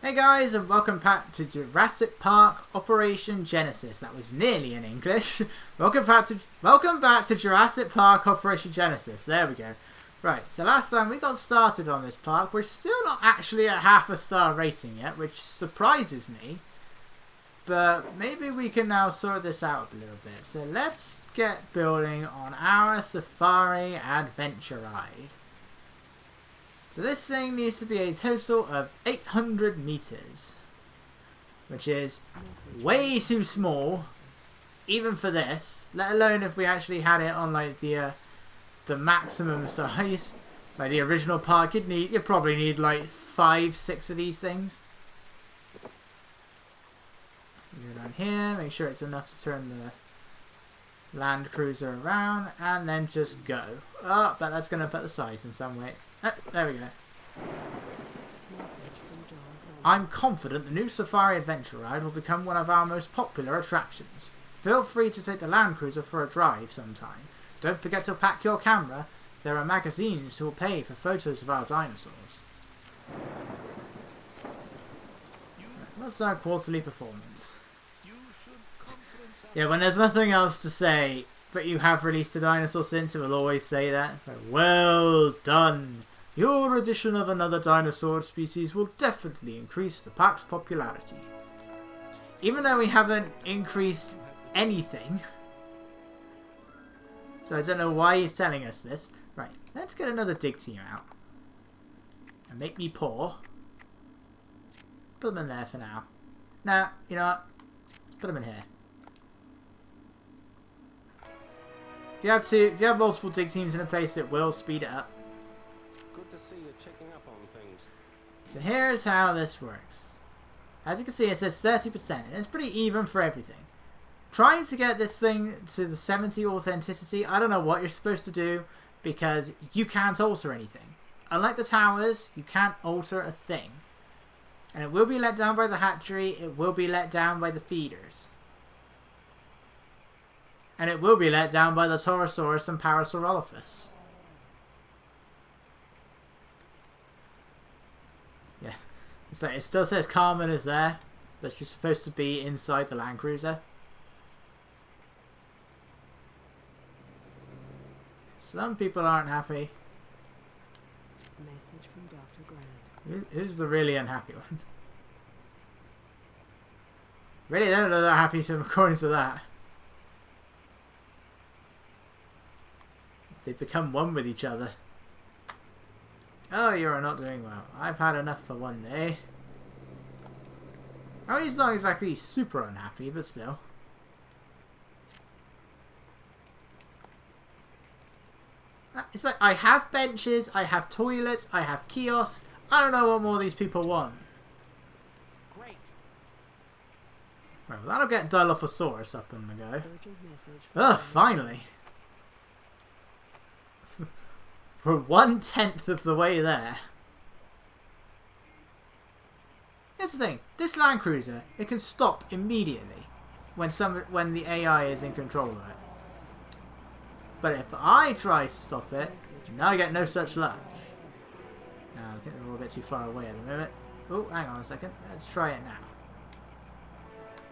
Hey guys, and welcome back to Jurassic Park Operation Genesis. That was nearly in English. welcome back to Jurassic Park Operation Genesis. There we go. Right, so last time we got started on this park, we're still not actually at half a star rating yet, which surprises me. But maybe we can now sort this out a little bit. So let's get building on our safari adventure ride. So this thing needs to be a total of 800 meters, which is way too small, even for this. Let alone if we actually had it on like the maximum size, like the original park. You'd probably need like 5-6 of these things. Go down here, make sure it's enough to turn the Land Cruiser around, and then just go. Oh, but that's going to affect the size in some way. There we go. I'm confident the new Safari Adventure Ride will become one of our most popular attractions. Feel free to take the Land Cruiser for a drive sometime. Don't forget to pack your camera. There are magazines who will pay for photos of our dinosaurs. What's our quarterly performance? Yeah, when there's nothing else to say, but you have released a dinosaur since, it will always say that. Like, well done! Your addition of another dinosaur species will definitely increase the park's popularity. Even though we haven't increased anything. So I don't know why he's telling us this. Right, let's get another dig team out. And make me poor. Put them in there for now. Nah, you know what? Put them in here. If you have multiple dig teams in a place, it will speed it up. Good to see you checking up on things. So here's how this works. As you can see, it says 30%, and it's pretty even for everything. Trying to get this thing to the 70 authenticity, I don't know what you're supposed to do, because you can't alter anything. Unlike the towers, you can't alter a thing. And it will be let down by the hatchery, it will be let down by the feeders. And it will be let down by the Torosaurus and Parasaurolophus. Yeah. It's like, it still says Carmen is there, but she's supposed to be inside the Land Cruiser. Some people aren't happy. Message from Dr. Grant. Who's the really unhappy one? Really, they don't look that happy to him according to that. They become one with each other. Oh, you are not doing well. I've had enough for one day. I mean, he's not exactly super unhappy, but still. It's like, I have benches, I have toilets, I have kiosks. I don't know what more these people want. Great. Right, well, that'll get Dilophosaurus up on the go. Ugh, finally. We're 1/10 of the way there. Here's the thing. This Land Cruiser, it can stop immediately when the AI is in control of it. But if I try to stop it, now I get no such luck. I think we're a bit too far away at the moment. Oh, hang on a second. Let's try it now.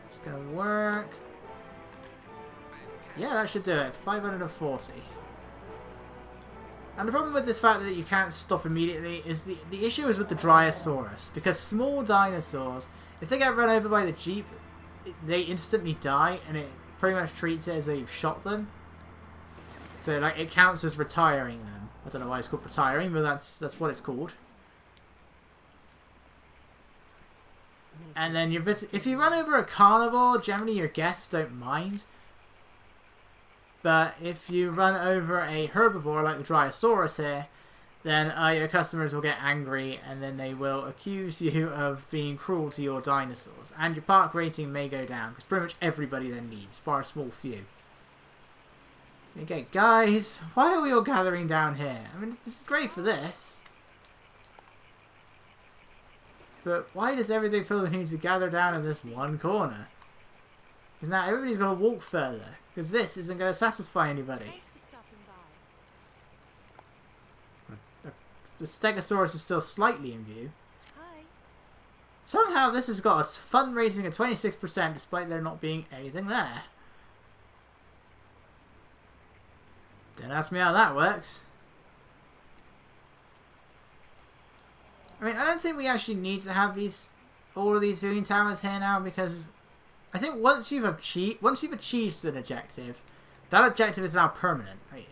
It's going to work. Yeah, that should do it. 540. And the problem with this fact that you can't stop immediately is the issue is with the Dryosaurus. Because small dinosaurs, if they get run over by the Jeep, they instantly die, and it pretty much treats it as though you've shot them. So like it counts as retiring them. I don't know why it's called retiring, but that's what it's called. And then if you run over a carnivore, generally your guests don't mind. But if you run over a herbivore like the Dryosaurus here, then your customers will get angry, and then they will accuse you of being cruel to your dinosaurs. And your park rating may go down, because pretty much everybody then leaves, bar a small few. Okay, guys, why are we all gathering down here? I mean, this is great for this. But why does everything feel the need to gather down in this one corner? Because now everybody's got to walk further. Because this isn't going to satisfy anybody. The Stegosaurus is still slightly in view. Hi. Somehow this has got a fun rating of 26% despite there not being anything there. Don't ask me how that works. I mean, I don't think we actually need to have all of these viewing towers here now, because I think once you've achieved an objective, that objective is now permanent. Right?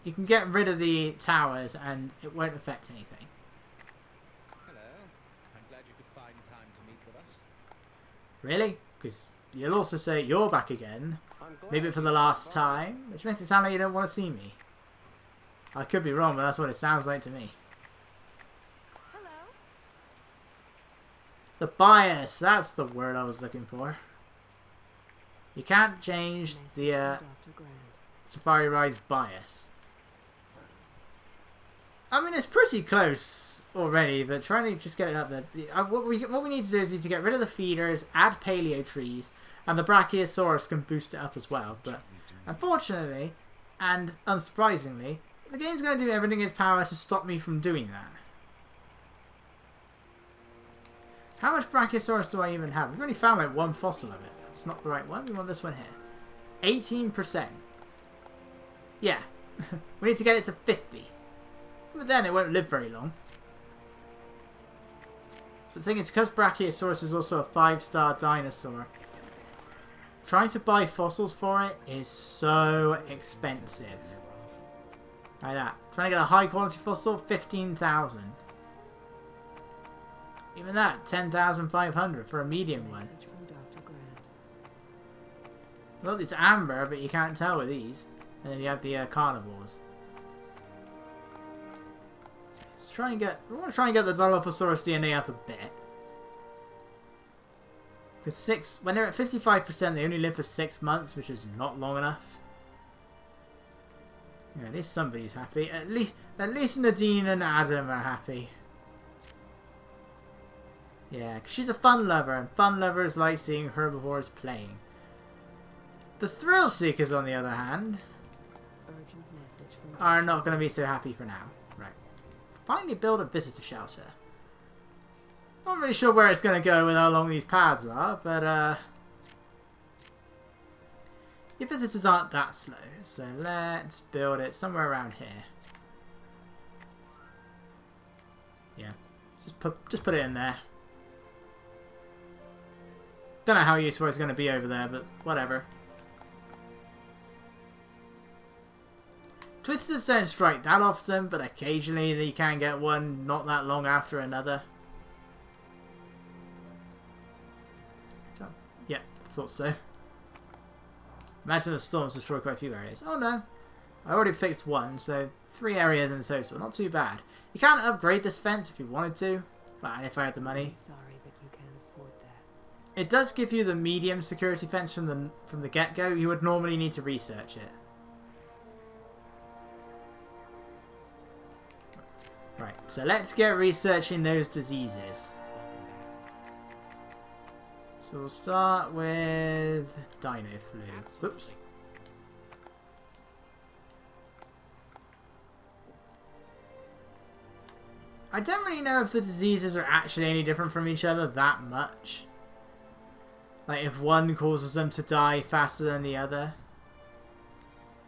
You can get rid of the towers and it won't affect anything. Hello. I'm glad you could find time to meet with us. Really? Because you'll also say you're back again, I'm glad maybe for you the last stopped time, which makes it sound like you don't want to see me. I could be wrong, but that's what it sounds like to me. Hello. The bias, that's the word I was looking for. You can't change the Dr. Grant. Safari Ride's bias. I mean, it's pretty close already, but trying to just get it up there. What we need to do is we need to get rid of the feeders, add paleo trees, and the Brachiosaurus can boost it up as well. But unfortunately, and unsurprisingly, the game's going to do everything in its power to stop me from doing that. How much Brachiosaurus do I even have? We've only found like one fossil of it. That's not the right one. We want this one here. 18%. Yeah. We need to get it to 50. But then it won't live very long. The thing is, because Brachiosaurus is also a 5-star dinosaur, trying to buy fossils for it is so expensive. Like that. Trying to get a high quality fossil, 15,000. Even that, 10,500 for a medium one. Message from Dr. Grant. Well, it's amber, but you can't tell with these. And then you have the carnivores. We want to try and get the Dilophosaurus DNA up a bit. Because when they're at 55%, they only live for 6 months, which is not long enough. Yeah, at least somebody's happy. At least Nadine and Adam are happy. Yeah, 'cause she's a fun lover, and fun lovers like seeing herbivores playing. The thrill seekers, on the other hand, Urgent message from are not going to be so happy for now. Right. Finally build a visitor shelter. Not really sure where it's going to go with how long these paths are, but your visitors aren't that slow, so let's build it somewhere around here. Yeah, just put it in there. Don't know how useful it's going to be over there, but whatever. Twisters don't strike that often, but occasionally you can get one not that long after another. So, yeah, thought so. Imagine the storms destroy quite a few areas. Oh no, I already fixed one, so 3 areas in total. Not too bad. You can upgrade this fence if you wanted to, but if I had the money. Sorry, but you can't afford that. It does give you the medium security fence from the get-go. You would normally need to research it. Right, so let's get researching those diseases. So we'll start with Dino Flu. Whoops. I don't really know if the diseases are actually any different from each other that much. Like if one causes them to die faster than the other.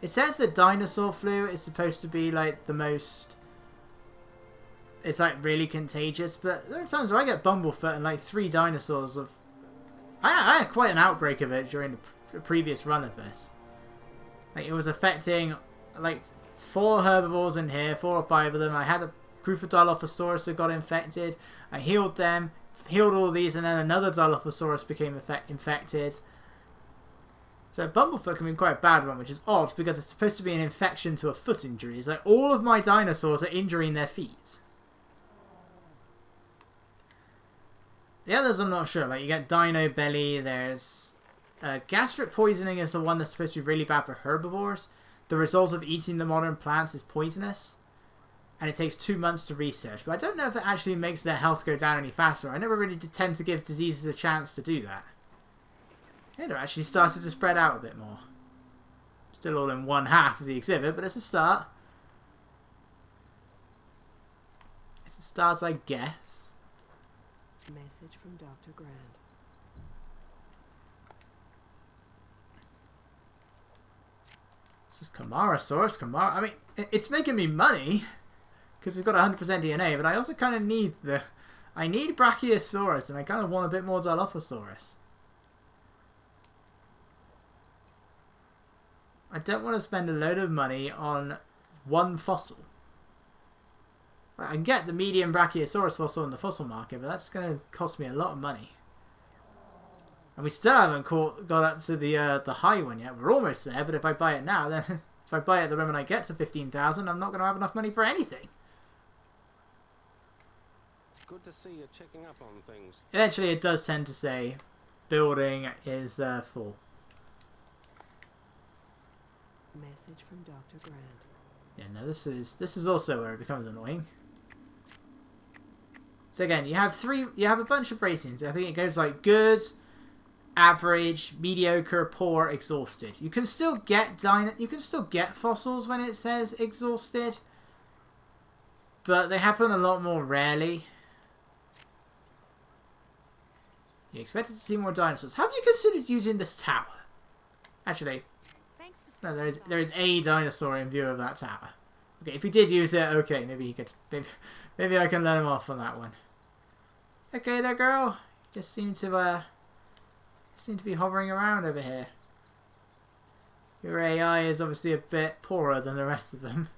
It says that dinosaur flu is supposed to be like the most... It's like really contagious, but there are times where I get bumblefoot and like 3 dinosaurs of... I had quite an outbreak of it during the previous run of this. Like it was affecting like 4 herbivores in here, 4 or 5 of them. I had a group of Dilophosaurus that got infected. I healed them, healed all these, and then another Dilophosaurus became infected. So bumblefoot can be quite a bad one, which is odd because it's supposed to be an infection to a foot injury. It's like all of my dinosaurs are injuring their feet. The others I'm not sure. Like you get dino belly. There's gastric poisoning is the one that's supposed to be really bad for herbivores. The result of eating the modern plants is poisonous, and it takes 2 months to research. But I don't know if it actually makes their health go down any faster. I never really tend to give diseases a chance to do that. Yeah, they're actually started to spread out a bit more. Still all in one half of the exhibit, but it's a start. It's a start, I guess. Message from Dr. Grant. This is Camarasaurus. I mean, it's making me money because we've got 100% DNA, but I also kind of need I need Brachiosaurus, and I kind of want a bit more Dilophosaurus. I don't want to spend a load of money on one fossil. I can get the medium Brachiosaurus fossil in the fossil market, but that's going to cost me a lot of money. And we still haven't got up to the high one yet. We're almost there, but if I buy it now, then if I buy it the moment I get to 15,000, I'm not going to have enough money for anything. Good to see you checking up on things. Eventually, it does tend to say building is full. Message from Dr. Grant. Yeah, no, this is also where it becomes annoying. So again, you have a bunch of ratings. I think it goes like good, average, mediocre, poor, exhausted. You can still get fossils when it says exhausted, but they happen a lot more rarely. You expected to see more dinosaurs. Have you considered using this tower? Actually, no, there is a dinosaur in view of that tower. Okay, if he did use it, okay, maybe he could. Maybe I can let him off on that one. Okay, there, girl. Just seem to be hovering around over here. Your AI is obviously a bit poorer than the rest of them.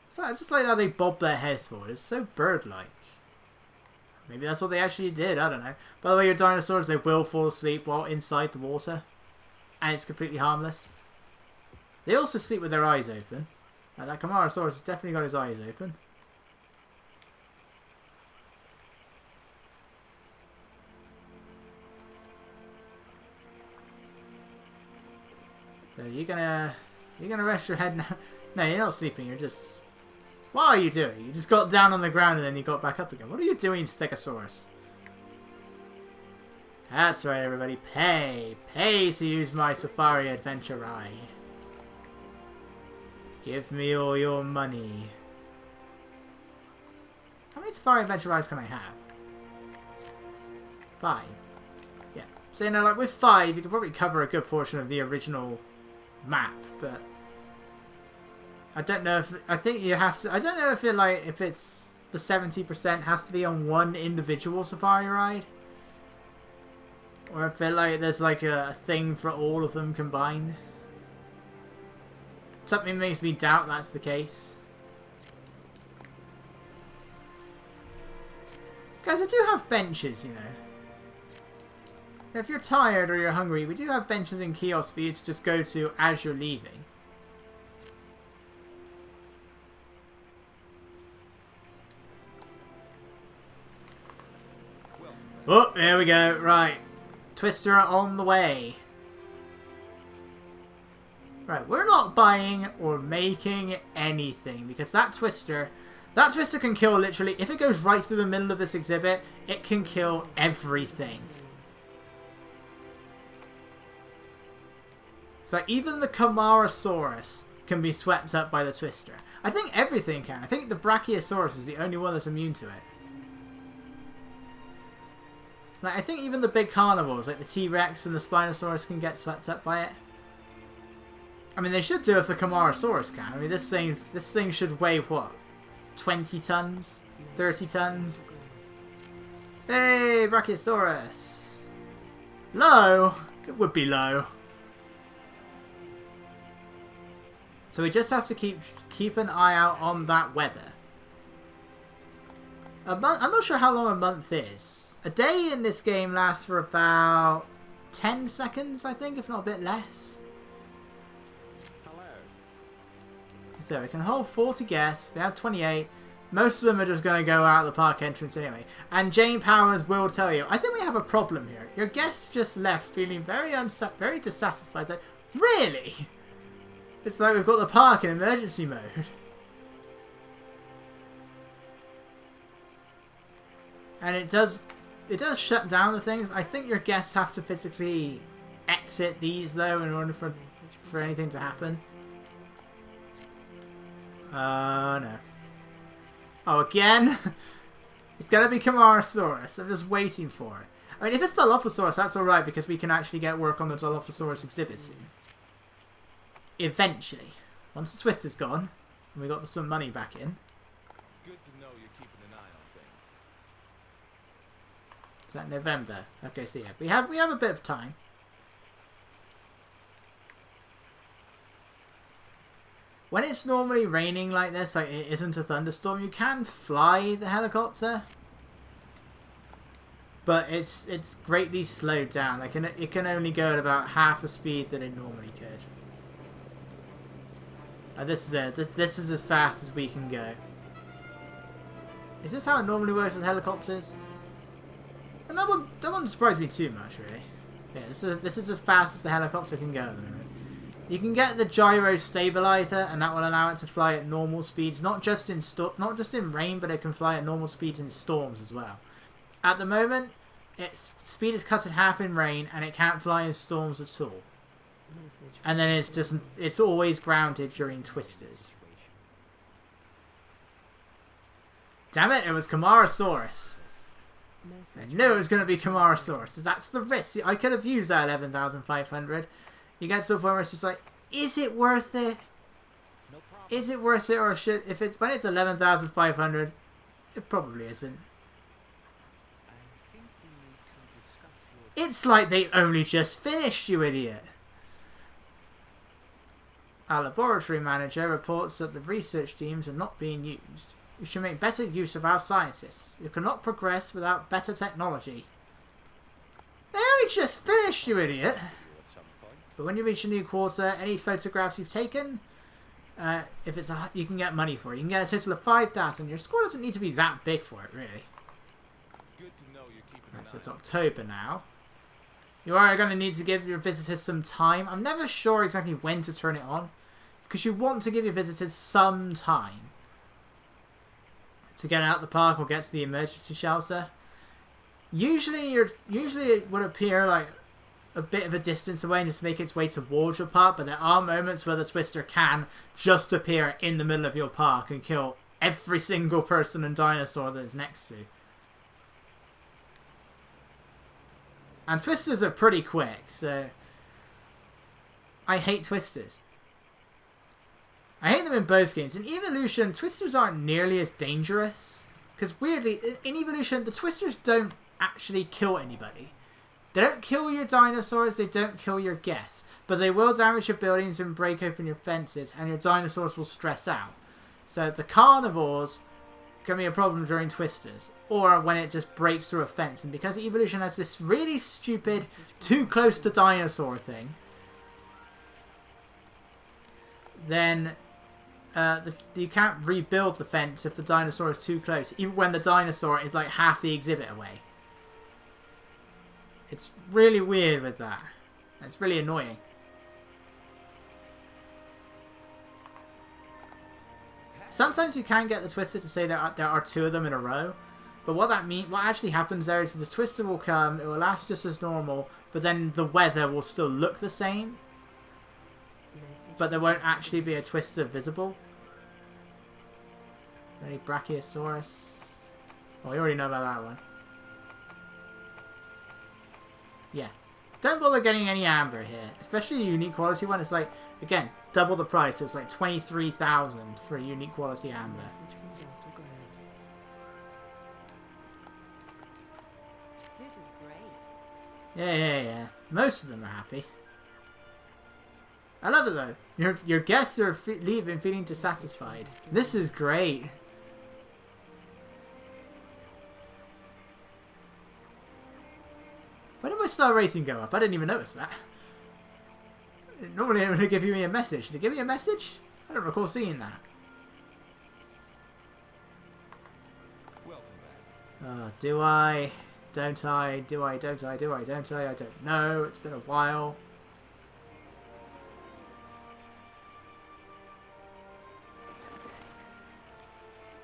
So I just like how they bob their heads forward. It's so bird-like. Maybe that's what they actually did. I don't know. By the way, your dinosaurs, they will fall asleep while inside the water. And it's completely harmless. They also sleep with their eyes open. That Camarasaurus has definitely got his eyes open. So you're gonna rest your head now? No, you're not sleeping. You're just... What are you doing? You just got down on the ground and then you got back up again. What are you doing, Stegosaurus? That's right, everybody. Pay. Pay to use my Safari Adventure Ride. Give me all your money. How many Safari Adventure Rides can I have? 5. Yeah. So, you know, like, with 5, you could probably cover a good portion of the original map, but... I don't know if... I think you have to... I don't know if it, like, if it's... The 70% has to be on one individual Safari Ride. Or if it, like, there's, like, a thing for all of them combined. Something makes me doubt that's the case. Guys, I do have benches, you know. If you're tired or you're hungry, we do have benches in kiosks for you to just go to as you're leaving. Oh, there we go. Right. Twister on the way. Right, we're not buying or making anything because that Twister can kill literally, if it goes right through the middle of this exhibit, it can kill everything. So even the Camarasaurus can be swept up by the Twister. I think everything can. I think the Brachiosaurus is the only one that's immune to it. Like, I think even the big carnivores, like the T-Rex and the Spinosaurus, can get swept up by it. I mean, they should do if the Camarasaurus can. I mean, this thing should weigh, what? 20 tons? 30 tons? Hey, Brachiosaurus! Low? It would be low. So we just have to keep an eye out on that weather. I'm not sure how long a month is. A day in this game lasts for about 10 seconds, I think, if not a bit less. Hello. So we can hold 40 guests. We have 28. Most of them are just going to go out the park entrance anyway. And Jane Powers will tell you, I think we have a problem here. Your guests just left feeling very dissatisfied. It's like, really? It's like we've got the park in emergency mode. And it does shut down the things. I think your guests have to physically exit these though in order for anything to happen. No. Oh, again? It's gonna be Camarasaurus. I'm just waiting for it. I mean, if it's Dilophosaurus, that's alright, because we can actually get work on the Dilophosaurus exhibit soon. Eventually. Once the Twister's gone, and we got some money back in. It's good to know you're keeping an eye on things. Is that November? Okay, so yeah, we have a bit of time. When it's normally raining like this, like it isn't a thunderstorm, you can fly the helicopter. But it's greatly slowed down. Like it can only go at about half the speed that it normally could. This is it. This is as fast as we can go. Is this how it normally works with helicopters? And that wouldn't surprise me too much, really. Yeah, this is as fast as the helicopter can go at the moment. You can get the gyro stabilizer, and that will allow it to fly at normal speeds, not just in rain, but it can fly at normal speeds in storms as well. At the moment, its speed is cut in half in rain, and it can't fly in storms at all. And then it's always grounded during twisters. Damn it! It was Camarasaurus. I knew it was going to be Camarasaurus. That's the risk. I could have used that 11,500. You get to a point where it's just like, is it worth it? No problem. Is it worth it, or should when it's 11,500, it probably isn't. I think we need to discuss your... It's like they only just finished, you idiot. Our laboratory manager reports that the research teams are not being used. We should make better use of our scientists. You cannot progress without better technology. They only just finished, you idiot. But when you reach a new quarter, any photographs you've taken, if it's you can get money for it. You can get a total of 5,000. Your score doesn't need to be that big for it, really. It's good to know you're keeping Right, an so it's eye on October now. You are going to need to give your visitors some time. I'm never sure exactly when to turn it on, because you want to give your visitors some time to get out the park or get to the emergency shelter. Usually it would appear like a bit of a distance away and just make its way towards your park, but there are moments where the Twister can just appear in the middle of your park and kill every single person and dinosaur that it's next to. And Twisters are pretty quick, so I hate Twisters. I hate them in both games. In Evolution, Twisters aren't nearly as dangerous, because weirdly, in Evolution, the Twisters don't actually kill anybody. They don't kill your dinosaurs, they don't kill your guests, but they will damage your buildings and break open your fences, and your dinosaurs will stress out. So the carnivores can be a problem during Twisters, or when it just breaks through a fence. And because Evolution has this really stupid too close to dinosaur thing, then you can't rebuild the fence if the dinosaur is too close, even when the dinosaur is like half the exhibit away. It's really weird with that. It's really annoying. Sometimes you can get the Twister to say that there are two of them in a row, but what actually happens there is the Twister will come, it will last just as normal, but then the weather will still look the same, but there won't actually be a Twister visible. Any Brachiosaurus? Oh, we already know about that one. Yeah. Don't bother getting any amber here. Especially a unique quality one. It's like, again, double the price. So it's like 23,000 for a unique quality amber. Message from Dr. Grant. This is great. Yeah. Most of them are happy. I love it though. Your guests are leaving feeling dissatisfied. This is great. When did my star rating go up? I didn't even notice that. Normally it would give me a message. Did it give me a message? I don't recall seeing that. Welcome back. Do I? Don't I? Do I? Don't I? Do I? Don't I? I don't know. It's been a while.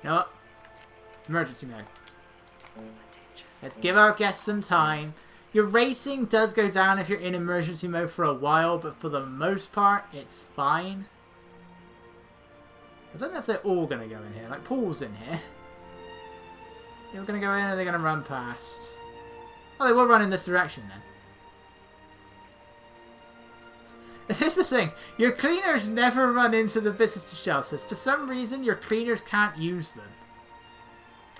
You know what? Emergency mode. Let's give our guests some time. Your racing does go down if you're in emergency mode for a while, but for the most part, it's fine. I don't know if they're all going to go in here. Like, Paul's in here. They're going to go in or they're going to run past. Oh, they will run in this direction then. Here's the thing. Your cleaners never run into the visitor shelters. For some reason, your cleaners can't use them.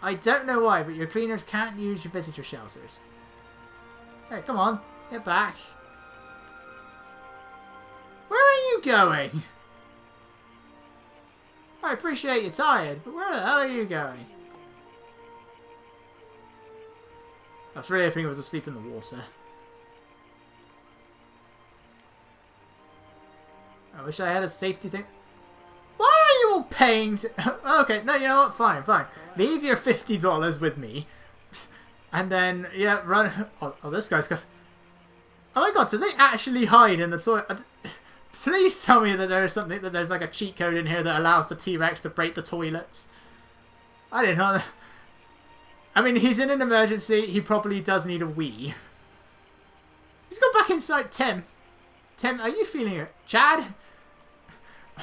I don't know why, but your cleaners can't use your visitor shelters. Hey, come on. Get back. Where are you going? I appreciate you're tired, but where the hell are you going? I was really hoping it was asleep in the water. I wish I had a safety thing. Why are you all paying? Okay, no, you know what? Fine, fine. Leave your $50 with me. And then, yeah, run. Oh, this guy's got. Oh my god, do they actually hide in the toilet? Please tell me that there's something, that there's like a cheat code in here that allows the T-Rex to break the toilets. I didn't know. I mean, he's in an emergency. He probably does need a wee. He's gone back inside. Tim, are you feeling it? Chad?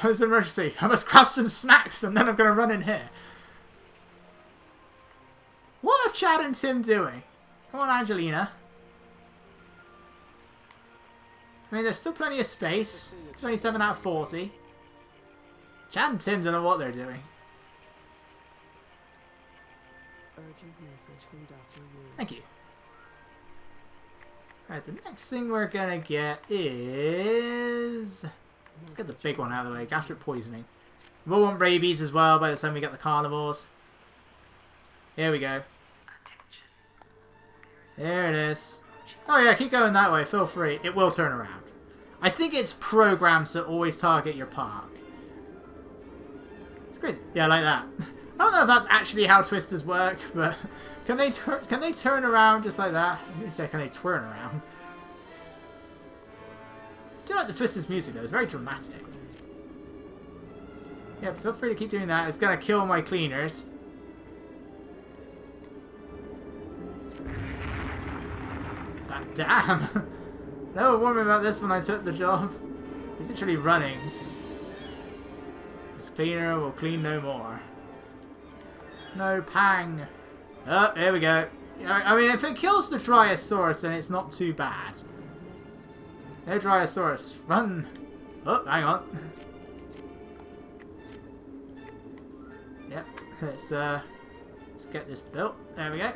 There's an emergency. I must grab some snacks and then I'm going to run in here. What are Chad and Tim doing? Come on, Angelina. I mean, there's still plenty of space. 27 out of 40. Chad and Tim don't know what they're doing. Urgent message from Dr. Wu. Thank you. Alright, the next thing we're gonna get is... Let's get the big one out of the way. Gastric poisoning. We'll want rabies as well by the time we get the carnivores. Here we go. There it is. Oh yeah, keep going that way. Feel free. It will turn around. I think it's programmed to always target your park. It's great. Yeah, like that. I don't know if that's actually how twisters work, but can they turn around just like that? I didn't say can they twirl around. I do like the twisters music though. It's very dramatic. Yeah, feel free to keep doing that. It's gonna kill my cleaners. Damn! They were warning about this when I took the job. He's literally running. This cleaner will clean no more. No pang. Oh, there we go. I mean, if it kills the Dryosaurus, then it's not too bad. No Dryosaurus, run! Oh, hang on. Yep, let's get this built. There we go.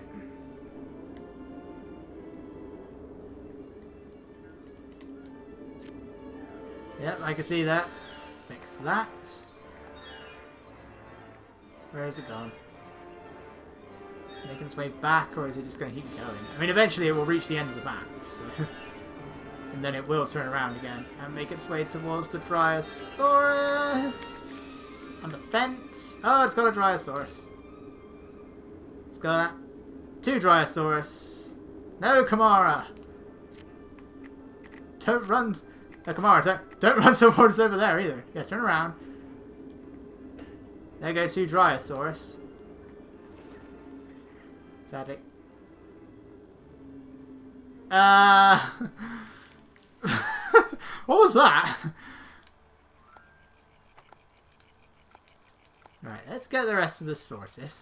Yep, I can see that. Fix that. Where is it gone? Making its way back, or is it just going to keep going? I mean, eventually it will reach the end of the map, so... and then it will turn around again and make its way towards the Dryosaurus! On the fence! Oh, it's got a Dryosaurus. It's got 2 Dryosaurus. No, Kamara! Don't run... No, Kamara, don't run towards over there either. Yeah, turn around. There go 2 Dryosaurus. Sadly. What was that? Right, let's get the rest of this sorted.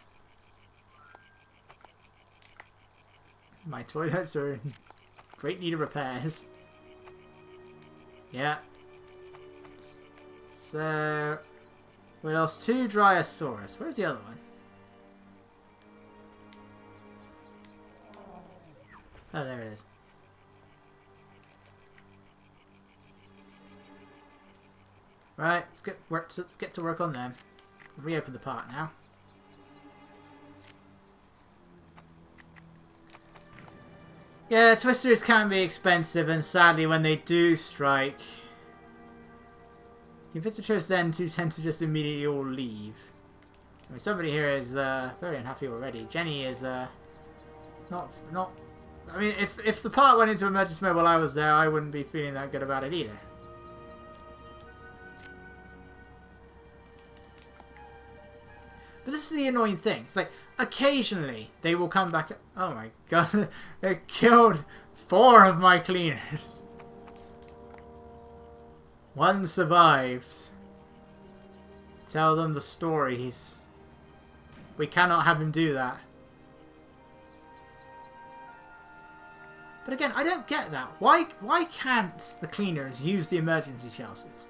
My toilets are in great need of repairs. Yeah. So, what else? 2 Dryosaurus. Where's the other one? Oh, there it is. Right, let's get to work on them. Reopen the park now. Yeah, twisters can be expensive, and sadly, when they do strike, the visitors then do tend to just immediately all leave. I mean, somebody here is very unhappy already. Jenny is not. I mean, if the park went into emergency mode while I was there, I wouldn't be feeling that good about it either. But this is the annoying thing. It's like, occasionally, they will come back... Oh my god. They killed 4 of my cleaners. 1 survives. Tell them the stories. We cannot have him do that. But again, I don't get that. Why can't the cleaners use the emergency shelters?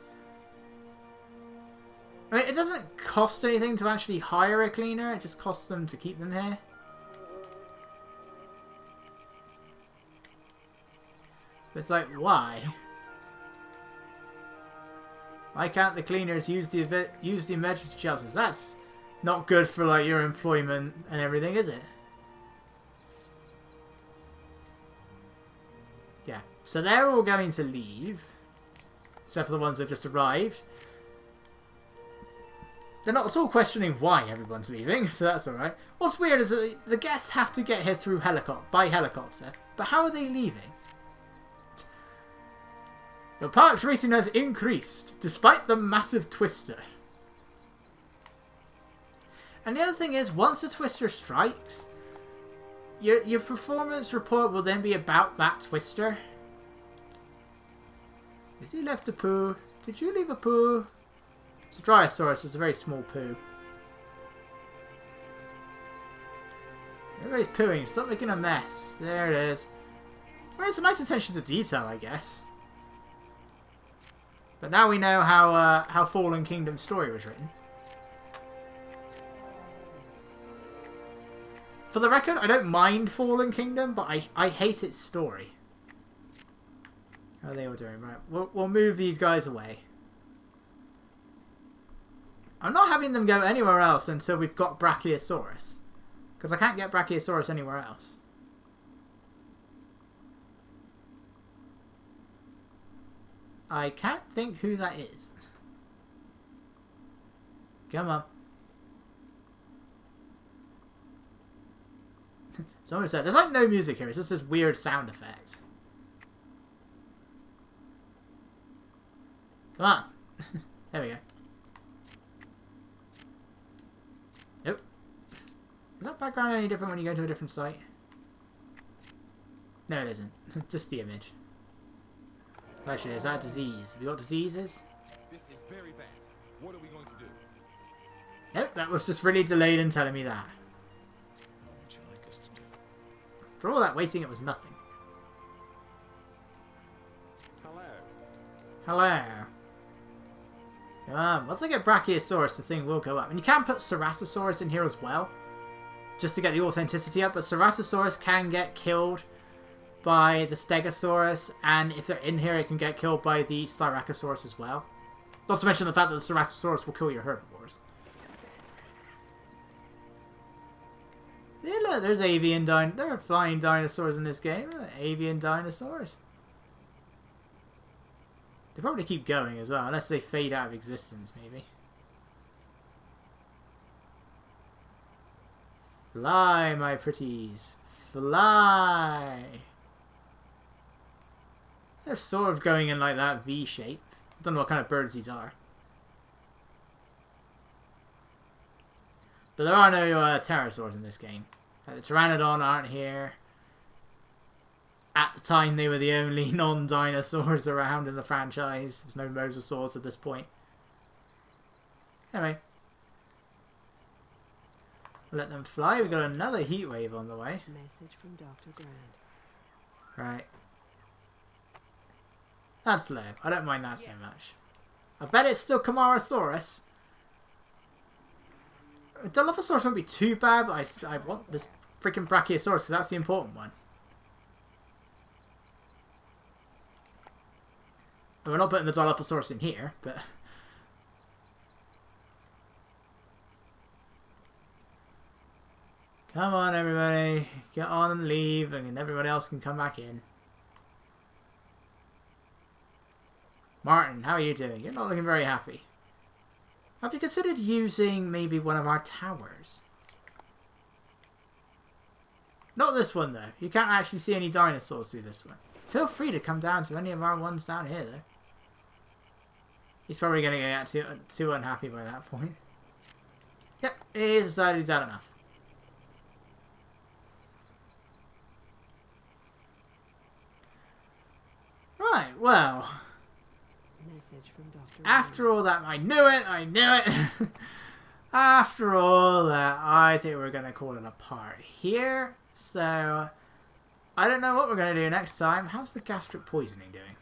I mean, it doesn't cost anything to actually hire a cleaner. It just costs them to keep them here. But it's like, why? Why can't the cleaners use the emergency shelters? That's not good for like your employment and everything, is it? Yeah. So they're all going to leave, except for the ones that just arrived. They're not at all questioning why everyone's leaving, so that's alright. What's weird is that the guests have to get here through by helicopter, but how are they leaving? Your park's rating has increased, despite the massive twister. And the other thing is, once the twister strikes, your performance report will then be about that twister. Has he left a poo? Did you leave a poo? It's a Dryosaurus, it's a very small poo. Everybody's pooing, stop making a mess. There it is. I mean, it's a nice attention to detail, I guess. But now we know how Fallen Kingdom's story was written. For the record, I don't mind Fallen Kingdom, but I hate its story. How are they all doing? Right, we'll move these guys away. I'm not having them go anywhere else until we've got Brachiosaurus. Because I can't get Brachiosaurus anywhere else. I can't think who that is. Come on. Someone said, there's like no music here, it's just this weird sound effect. Come on. There we go. Nope. Is that background any different when you go to a different site? No, it isn't. Just the image. Actually, is that a disease? Have you got diseases? This is very bad. What are we going to do? Nope, that was just really delayed in telling me that. What would you like us to do? For all that waiting, it was nothing. Hello. Hello. Once I get Brachiosaurus, the thing will go up. And you can put Ceratosaurus in here as well, just to get the authenticity up. But Ceratosaurus can get killed by the Stegosaurus, and if they're in here, it can get killed by the Styracosaurus as well. Not to mention the fact that the Ceratosaurus will kill your herbivores. Yeah, look, there's there are flying dinosaurs in this game. Avian dinosaurs. They probably keep going as well, unless they fade out of existence, maybe. Fly, my pretties. Fly! They're sort of going in like that V shape. I don't know what kind of birds these are. But there are no pterosaurs in this game. Like the Pteranodon aren't here. At the time, they were the only non-dinosaurs around in the franchise. There's no mosasaurs at this point. Anyway. Let them fly. We've got another heat wave on the way. Message from Dr. Grant. Right. That's low. I don't mind that so much. I bet it's still Camarasaurus. Dilophosaurus won't be too bad, but I want this freaking Brachiosaurus because that's the important one. And we're not putting the Dilophosaurus in here, but... Come on, everybody. Get on and leave, and everybody else can come back in. Martin, how are you doing? You're not looking very happy. Have you considered using maybe one of our towers? Not this one, though. You can't actually see any dinosaurs through this one. Feel free to come down to any of our ones down here, though. He's probably going to get too unhappy by that point. Yep, he's decided he's had enough. Right, well... Message from Dr. After all that, I knew it. After all that, I think we're going to call it a part here. So, I don't know what we're going to do next time. How's the gastric poisoning doing?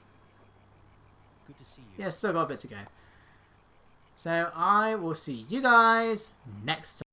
Good to see you. Yeah, still got a bit to go. So, I will see you guys next time.